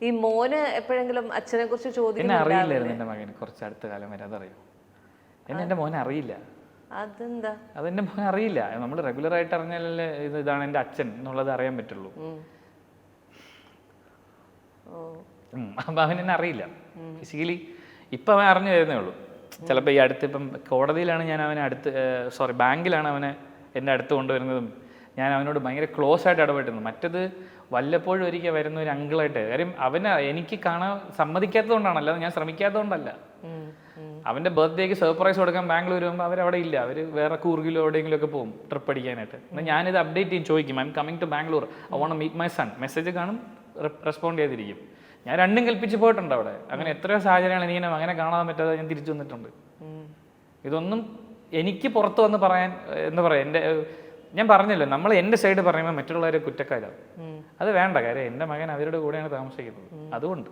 ഈ മോന് എപ്പോഴെങ്കിലും അച്ഛനെ കുറിച്ച് എന്നെ ചോദിക്കുന്നുണ്ടാവില്ലേ? അറിയില്ലായിരുന്നു എൻ്റെ മകന് കുറച്ച് അടുത്ത കാലം വരെ, അതറിയോ? എൻ്റെ മോനെ അറിയില്ല. അതെന്താ? അതെൻ്റെ മോനെ അറിയില്ല. നമ്മൾ റെഗുലറായിട്ട് അറിഞ്ഞാലല്ലേ ഇതാണ് എൻ്റെ അച്ഛൻ എന്നുള്ളത് അറിയാൻ പറ്റുള്ളൂ. അപ്പം അവനെന്നെ അറിയില്ല ഫിസിക്കലി. ഇപ്പം അവൻ അറിഞ്ഞു വരുന്നേ ഉള്ളൂ. ചിലപ്പോൾ ഈ അടുത്ത് ഇപ്പം കോടതിയിലാണ് ഞാൻ അവനെ ബാങ്കിലാണ് അവനെ എൻ്റെ അടുത്ത് കൊണ്ടുവരുന്നതും ഞാൻ അവനോട് ഭയങ്കര ക്ലോസ് ആയിട്ട് ഇടപെട്ടിരുന്നു. മറ്റത് വല്ലപ്പോഴും ഒരിക്കൽ വരുന്ന ഒരു അങ്കിളായിട്ട്. കാര്യം അവനെ എനിക്ക് കാണാൻ സമ്മതിക്കാത്തതുകൊണ്ടാണ്, അല്ലാതെ ഞാൻ ശ്രമിക്കാത്തതുകൊണ്ടല്ല. അവൻ്റെ ബർത്ത്ഡേക്ക് സർപ്രൈസ് കൊടുക്കാൻ ബാംഗ്ലൂർ വരുമ്പോൾ അവരവിടെ ഇല്ല, അവർ വേറെ കൂർഗിലോ എവിടെയെങ്കിലും ഒക്കെ പോകും ട്രിപ്പ് അടിക്കാനായിട്ട്. എന്നാൽ ഞാനിത് അപ്ഡേറ്റ് ചെയ്യും, ചോദിക്കും I am coming to Bangalore, I want meet my son. Message കാണും, റെസ്പോണ്ട് ചെയ്തിരിക്കും. ഞാൻ രണ്ടും കൽപ്പിച്ച് പോയിട്ടുണ്ട് അവിടെ. അങ്ങനെ എത്രയോ സാഹചര്യങ്ങൾ എനിക്ക് അങ്ങനെ കാണാൻ പറ്റാതെ ഞാൻ തിരിച്ചു വന്നിട്ടുണ്ട്. ഇതൊന്നും എനിക്ക് പുറത്ത് വന്ന് പറയാൻ എന്താ പറയുക, ഞാൻ പറഞ്ഞല്ലോ, നമ്മൾ എൻ്റെ സൈഡ് പറയുമ്പോൾ മറ്റുള്ളവരെ കുറ്റക്കാരാവും. അത് വേണ്ട. കാര്യം എൻ്റെ മകൻ അവരുടെ കൂടെയാണ് താമസിക്കുന്നത്, അതുകൊണ്ട്.